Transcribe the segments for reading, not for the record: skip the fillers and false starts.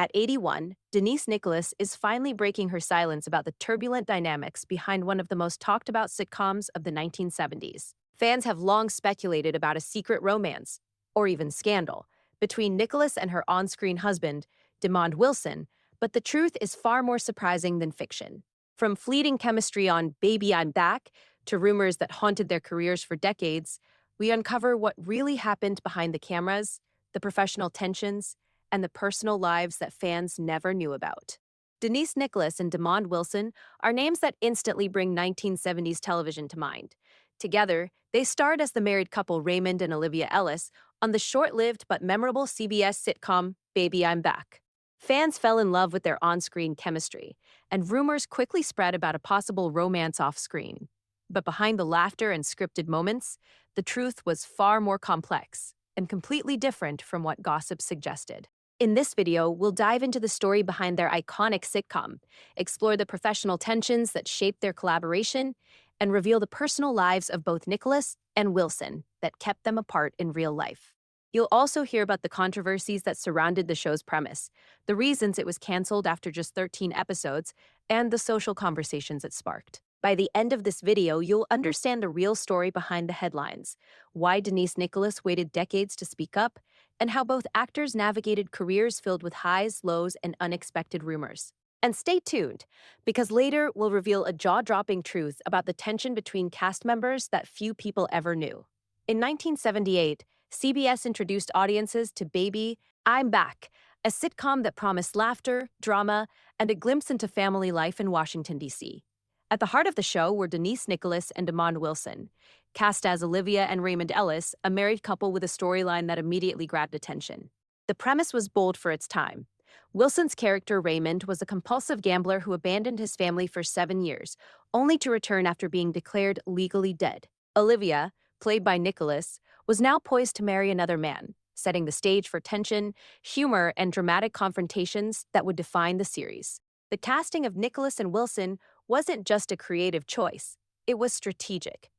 At 81, Denise Nicholas is finally breaking her silence about the turbulent dynamics behind one of the most talked about sitcoms of the 1970s. Fans have long speculated about a secret romance, or even scandal, between Nicholas and her on screen husband, Demond Wilson, but the truth is far more surprising than fiction. From fleeting chemistry on Baby I'm Back to rumors that haunted their careers for decades, we uncover what really happened behind the cameras, the professional tensions, and the personal lives that fans never knew about. Denise Nicholas and Demond Wilson are names that instantly bring 1970s television to mind. Together, they starred as the married couple Raymond and Olivia Ellis on the short-lived but memorable CBS sitcom Baby I'm Back. Fans fell in love with their on-screen chemistry, and rumors quickly spread about a possible romance off-screen. But behind the laughter and scripted moments, the truth was far more complex and completely different from what gossip suggested. In this video, we'll dive into the story behind their iconic sitcom, explore the professional tensions that shaped their collaboration, and reveal the personal lives of both Nicholas and Wilson that kept them apart in real life. You'll also hear about the controversies that surrounded the show's premise, the reasons it was canceled after just 13 episodes, and the social conversations it sparked. By the end of this video, you'll understand the real story behind the headlines, why Denise Nicholas waited decades to speak up, and how both actors navigated careers filled with highs, lows, and unexpected rumors. And stay tuned, because later we'll reveal a jaw-dropping truth about the tension between cast members that few people ever knew. In 1978, CBS introduced audiences to Baby, I'm Back, a sitcom that promised laughter, drama, and a glimpse into family life in Washington, D.C. At the heart of the show were Denise Nicholas and Demond Wilson, cast as Olivia and Raymond Ellis, a married couple with a storyline that immediately grabbed attention. The premise was bold for its time. Wilson's character, Raymond, was a compulsive gambler who abandoned his family for 7 years, only to return after being declared legally dead. Olivia, played by Nicholas, was now poised to marry another man, setting the stage for tension, humor, and dramatic confrontations that would define the series. The casting of Nicholas and Wilson wasn't just a creative choice, it was strategic.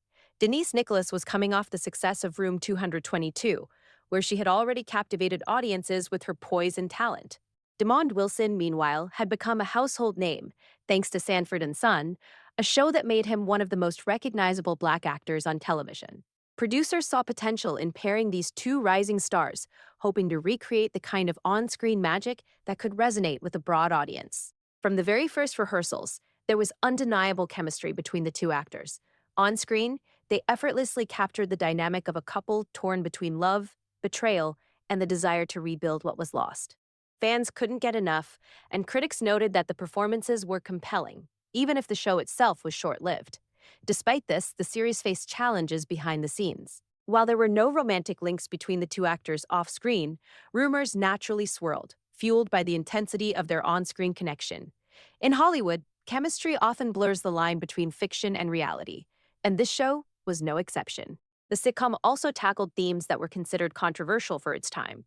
Denise Nicholas was coming off the success of Room 222, where she had already captivated audiences with her poise and talent. Demond Wilson, meanwhile, had become a household name, thanks to Sanford and Son, a show that made him one of the most recognizable Black actors on television. Producers saw potential in pairing these two rising stars, hoping to recreate the kind of on-screen magic that could resonate with a broad audience. From the very first rehearsals, there was undeniable chemistry between the two actors. On screen, they effortlessly captured the dynamic of a couple torn between love, betrayal, and the desire to rebuild what was lost. Fans couldn't get enough, and critics noted that the performances were compelling, even if the show itself was short-lived. Despite this, the series faced challenges behind the scenes. While there were no romantic links between the two actors off-screen, rumors naturally swirled, fueled by the intensity of their on-screen connection. In Hollywood, chemistry often blurs the line between fiction and reality, and this show was no exception. The sitcom also tackled themes that were considered controversial for its time.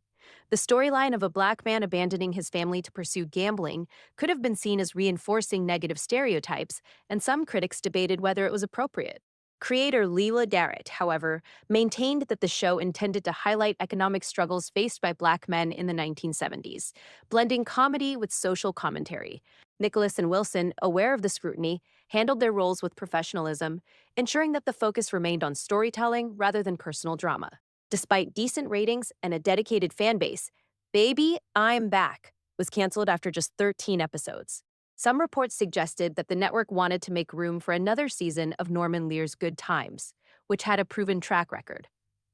The storyline of a Black man abandoning his family to pursue gambling could have been seen as reinforcing negative stereotypes, and some critics debated whether it was appropriate. Creator Leela Garrett, however, maintained that the show intended to highlight economic struggles faced by Black men in the 1970s, blending comedy with social commentary. Nicholas and Wilson, aware of the scrutiny, handled their roles with professionalism, ensuring that the focus remained on storytelling rather than personal drama. Despite decent ratings and a dedicated fan base, Baby, I'm Back was canceled after just 13 episodes. Some reports suggested that the network wanted to make room for another season of Norman Lear's Good Times, which had a proven track record.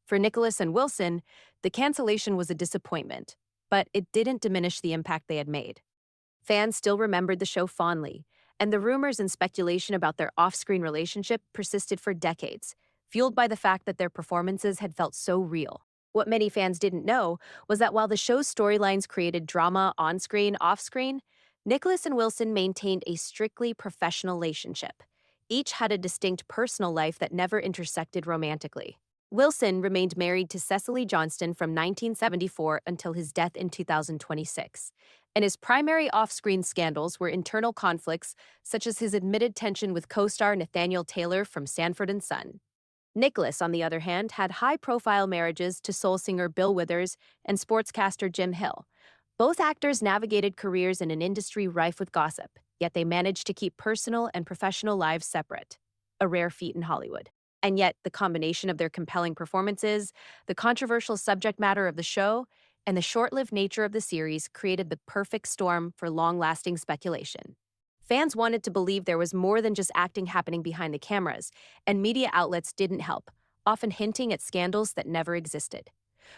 For Nicholas and Wilson, the cancellation was a disappointment, but it didn't diminish the impact they had made. Fans still remembered the show fondly, and the rumors and speculation about their off-screen relationship persisted for decades, fueled by the fact that their performances had felt so real. What many fans didn't know was that while the show's storylines created drama on-screen, off-screen, Nicholas and Wilson maintained a strictly professional relationship. Each had a distinct personal life that never intersected romantically. Wilson remained married to Cecily Johnston from 1974 until his death in 2026, and his primary off-screen scandals were internal conflicts such as his admitted tension with co-star Nathaniel Taylor from Sanford and Son. Nicholas, on the other hand, had high-profile marriages to soul singer Bill Withers and sportscaster Jim Hill, Both actors navigated careers in an industry rife with gossip, yet they managed to keep personal and professional lives separate, a rare feat in Hollywood. And yet, the combination of their compelling performances, the controversial subject matter of the show, and the short lived nature of the series created the perfect storm for long lasting speculation. Fans wanted to believe there was more than just acting happening behind the cameras, and media outlets didn't help, often hinting at scandals that never existed.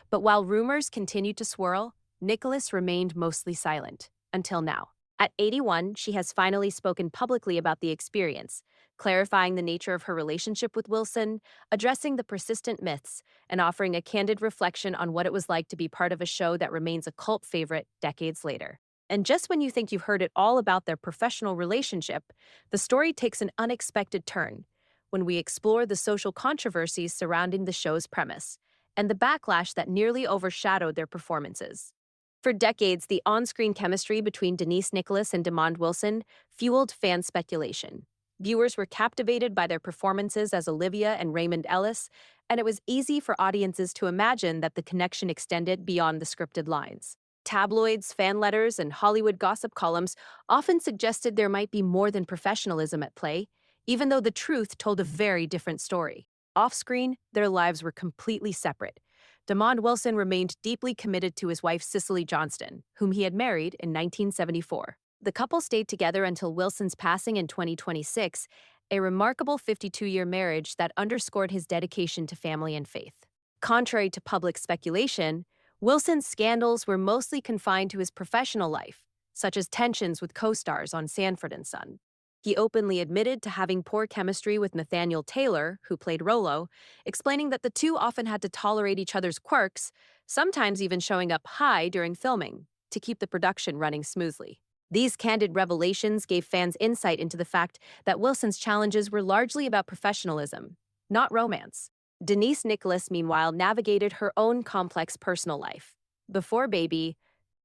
But while rumors continued to swirl, Nicholas remained mostly silent, until now. At 81, she has finally spoken publicly about the experience, clarifying the nature of her relationship with Wilson, addressing the persistent myths, and offering a candid reflection on what it was like to be part of a show that remains a cult favorite decades later. And just when you think you've heard it all about their professional relationship, the story takes an unexpected turn when we explore the social controversies surrounding the show's premise and the backlash that nearly overshadowed their performances. For decades, the on-screen chemistry between Denise Nicholas and Demond Wilson fueled fan speculation. Viewers were captivated by their performances as Olivia and Raymond Ellis, and it was easy for audiences to imagine that the connection extended beyond the scripted lines. Tabloids, fan letters, and Hollywood gossip columns often suggested there might be more than professionalism at play, even though the truth told a very different story. Off-screen, their lives were completely separate. Demond Wilson remained deeply committed to his wife Cicely Johnston, whom he had married in 1974. The couple stayed together until Wilson's passing in 2026, a remarkable 52-year marriage that underscored his dedication to family and faith. Contrary to public speculation, Wilson's scandals were mostly confined to his professional life, such as tensions with co-stars on Sanford and Son. He openly admitted to having poor chemistry with Nathaniel Taylor, who played Rollo, explaining that the two often had to tolerate each other's quirks, sometimes even showing up high during filming, to keep the production running smoothly. These candid revelations gave fans insight into the fact that Wilson's challenges were largely about professionalism, not romance. Denise Nicholas, meanwhile, navigated her own complex personal life. Before Baby,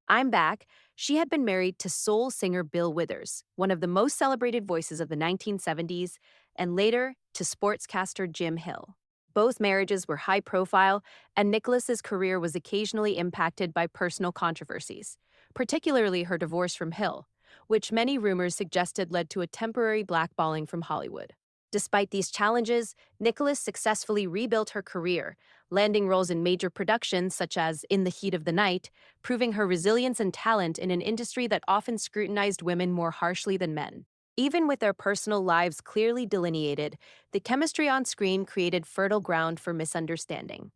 I'm Back, she had been married to soul singer Bill Withers, one of the most celebrated voices of the 1970s, and later to sportscaster Jim Hill. Both marriages were high profile, and Nicholas's career was occasionally impacted by personal controversies, particularly her divorce from Hill, which many rumors suggested led to a temporary blackballing from Hollywood. Despite these challenges, Nicholas successfully rebuilt her career, landing roles in major productions such as In the Heat of the Night, proving her resilience and talent in an industry that often scrutinized women more harshly than men. Even with their personal lives clearly delineated, the chemistry on screen created fertile ground for misunderstanding.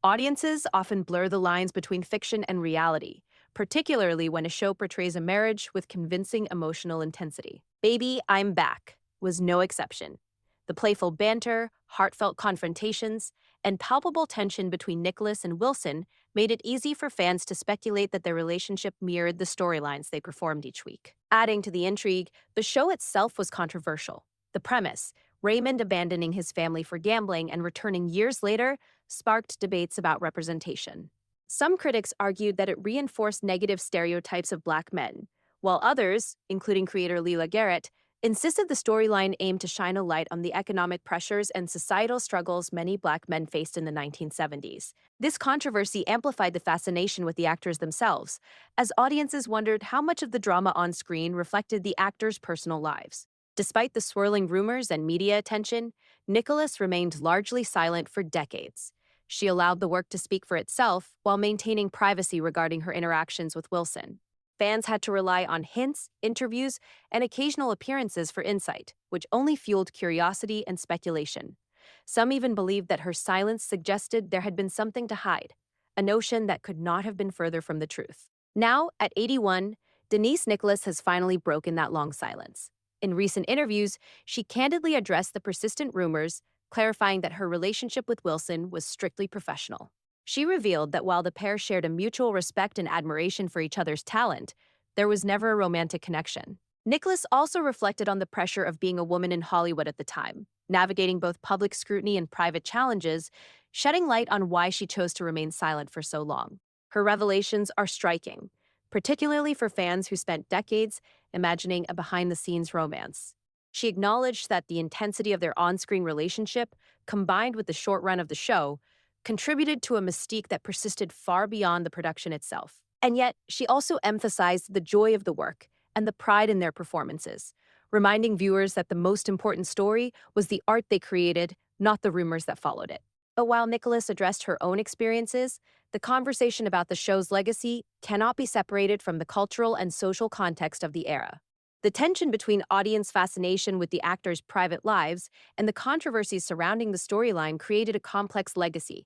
Audiences often blur the lines between fiction and reality, particularly when a show portrays a marriage with convincing emotional intensity. Baby, I'm Back was no exception. The playful banter, heartfelt confrontations, and palpable tension between Nicholas and Wilson made it easy for fans to speculate that their relationship mirrored the storylines they performed each week. Adding to the intrigue, the show itself was controversial. The premise, Raymond abandoning his family for gambling and returning years later, sparked debates about representation. Some critics argued that it reinforced negative stereotypes of Black men, while others, including creator Leela Garrett, insisted the storyline aimed to shine a light on the economic pressures and societal struggles many Black men faced in the 1970s. This controversy amplified the fascination with the actors themselves, as audiences wondered how much of the drama on screen reflected the actors' personal lives. Despite the swirling rumors and media attention, Nicholas remained largely silent for decades. She allowed the work to speak for itself while maintaining privacy regarding her interactions with Wilson. Fans had to rely on hints, interviews, and occasional appearances for insight, which only fueled curiosity and speculation. Some even believed that her silence suggested there had been something to hide, a notion that could not have been further from the truth. Now, at 81, Denise Nicholas has finally broken that long silence. In recent interviews, she candidly addressed the persistent rumors, clarifying that her relationship with Wilson was strictly professional. She revealed that while the pair shared a mutual respect and admiration for each other's talent, there was never a romantic connection. Nicholas also reflected on the pressure of being a woman in Hollywood at the time, navigating both public scrutiny and private challenges, shedding light on why she chose to remain silent for so long. Her revelations are striking, particularly for fans who spent decades imagining a behind-the-scenes romance. She acknowledged that the intensity of their on-screen relationship, combined with the short run of the show, contributed to a mystique that persisted far beyond the production itself. And yet, she also emphasized the joy of the work and the pride in their performances, reminding viewers that the most important story was the art they created, not the rumors that followed it. But while Nicholas addressed her own experiences, the conversation about the show's legacy cannot be separated from the cultural and social context of the era. The tension between audience fascination with the actors' private lives and the controversies surrounding the storyline created a complex legacy,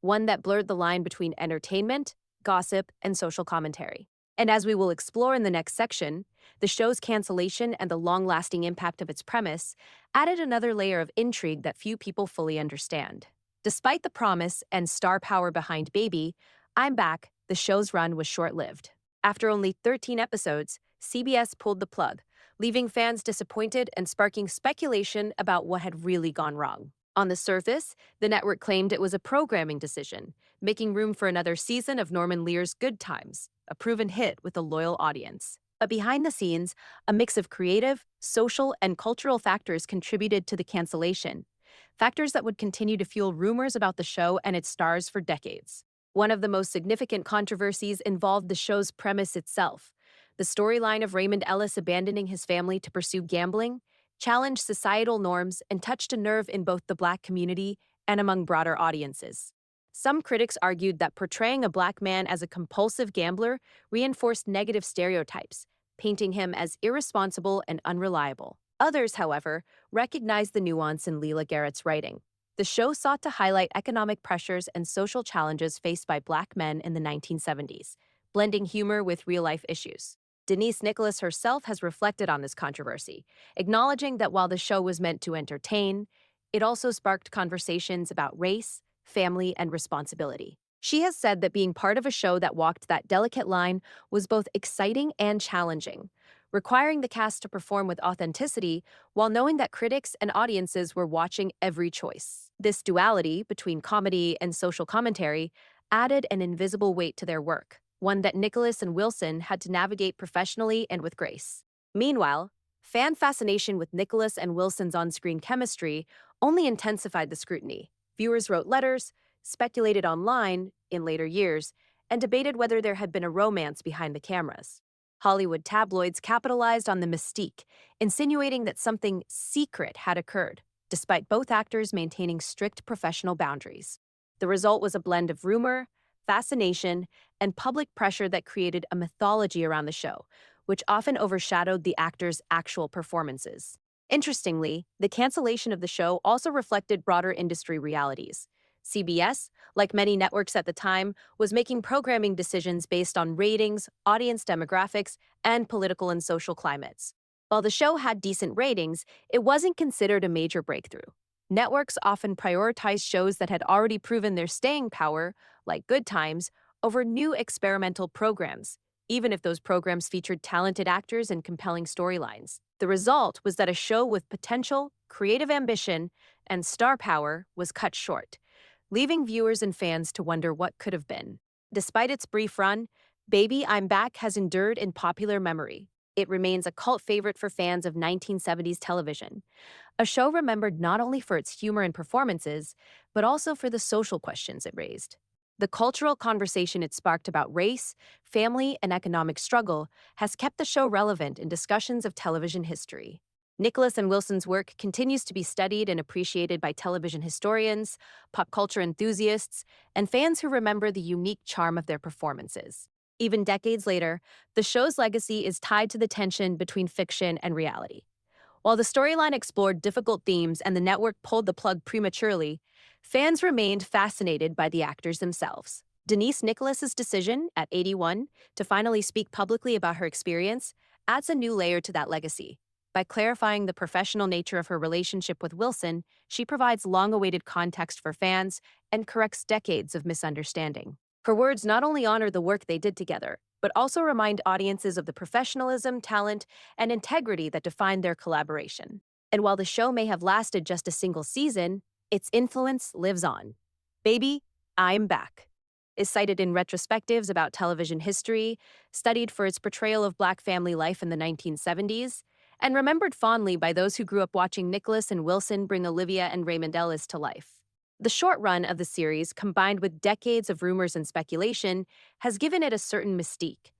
one that blurred the line between entertainment, gossip, and social commentary. And as we will explore in the next section, the show's cancellation and the long-lasting impact of its premise added another layer of intrigue that few people fully understand. Despite the promise and star power behind Baby, I'm Back, the show's run was short-lived. After only 13 episodes, CBS pulled the plug, leaving fans disappointed and sparking speculation about what had really gone wrong. On the surface, the network claimed it was a programming decision, making room for another season of Norman Lear's Good Times, a proven hit with a loyal audience. But behind the scenes, a mix of creative, social, and cultural factors contributed to the cancellation, factors that would continue to fuel rumors about the show and its stars for decades. One of the most significant controversies involved the show's premise itself. The storyline of Raymond Ellis abandoning his family to pursue gambling challenged societal norms and touched a nerve in both the Black community and among broader audiences. Some critics argued that portraying a Black man as a compulsive gambler reinforced negative stereotypes, painting him as irresponsible and unreliable. Others, however, recognized the nuance in Leela Garrett's writing. The show sought to highlight economic pressures and social challenges faced by Black men in the 1970s, blending humor with real-life issues. Denise Nicholas herself has reflected on this controversy, acknowledging that while the show was meant to entertain, it also sparked conversations about race, family, and responsibility. She has said that being part of a show that walked that delicate line was both exciting and challenging, requiring the cast to perform with authenticity while knowing that critics and audiences were watching every choice. This duality between comedy and social commentary added an invisible weight to their work, one that Nicholas and Wilson had to navigate professionally and with grace. Meanwhile, fan fascination with Nicholas and Wilson's on-screen chemistry only intensified the scrutiny. Viewers wrote letters, speculated online in later years, and debated whether there had been a romance behind the cameras. Hollywood tabloids capitalized on the mystique, insinuating that something secret had occurred, despite both actors maintaining strict professional boundaries. The result was a blend of rumor, fascination, and public pressure that created a mythology around the show, which often overshadowed the actors' actual performances. Interestingly, the cancellation of the show also reflected broader industry realities. CBS, like many networks at the time, was making programming decisions based on ratings, audience demographics, and political and social climates. While the show had decent ratings, it wasn't considered a major breakthrough. Networks often prioritized shows that had already proven their staying power, like Good Times, over new experimental programs, even if those programs featured talented actors and compelling storylines. The result was that a show with potential, creative ambition, and star power was cut short, leaving viewers and fans to wonder what could have been. Despite its brief run, Baby, I'm Back has endured in popular memory. It remains a cult favorite for fans of 1970s television, a show remembered not only for its humor and performances, but also for the social questions it raised. The cultural conversation it sparked about race, family, and economic struggle has kept the show relevant in discussions of television history. Nicholas and Wilson's work continues to be studied and appreciated by television historians, pop culture enthusiasts, and fans who remember the unique charm of their performances. Even decades later, the show's legacy is tied to the tension between fiction and reality. While the storyline explored difficult themes and the network pulled the plug prematurely, fans remained fascinated by the actors themselves. Denise Nicholas's decision, at 81, to finally speak publicly about her experience adds a new layer to that legacy. By clarifying the professional nature of her relationship with Wilson, she provides long-awaited context for fans and corrects decades of misunderstanding. Her words not only honor the work they did together, but also remind audiences of the professionalism, talent, and integrity that defined their collaboration. And while the show may have lasted just a single season, its influence lives on. Baby, I'm Back is cited in retrospectives about television history, studied for its portrayal of Black family life in the 1970s, and remembered fondly by those who grew up watching Nicholas and Wilson bring Olivia and Raymond Ellis to life. The short run of the series, combined with decades of rumors and speculation, has given it a certain mystique,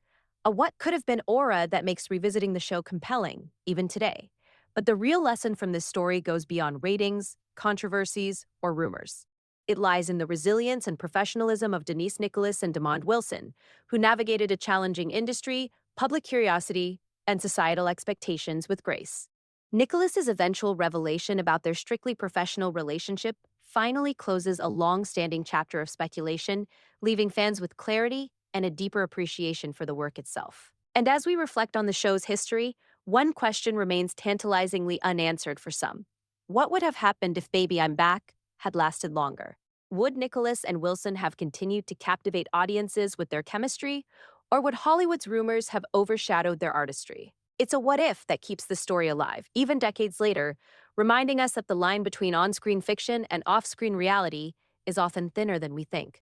a what could have been aura that makes revisiting the show compelling, even today. But the real lesson from this story goes beyond ratings, controversies, or rumors. It lies in the resilience and professionalism of Denise Nicholas and Demond Wilson, who navigated a challenging industry, public curiosity, and societal expectations with grace. Nicholas's eventual revelation about their strictly professional relationship finally closes a long-standing chapter of speculation, leaving fans with clarity and a deeper appreciation for the work itself. And as we reflect on the show's history, one question remains tantalizingly unanswered for some. What would have happened if Baby I'm Back had lasted longer? Would Nicholas and Wilson have continued to captivate audiences with their chemistry, or would Hollywood's rumors have overshadowed their artistry? It's a what if that keeps the story alive, even decades later, reminding us that the line between on screen fiction and off screen reality is often thinner than we think.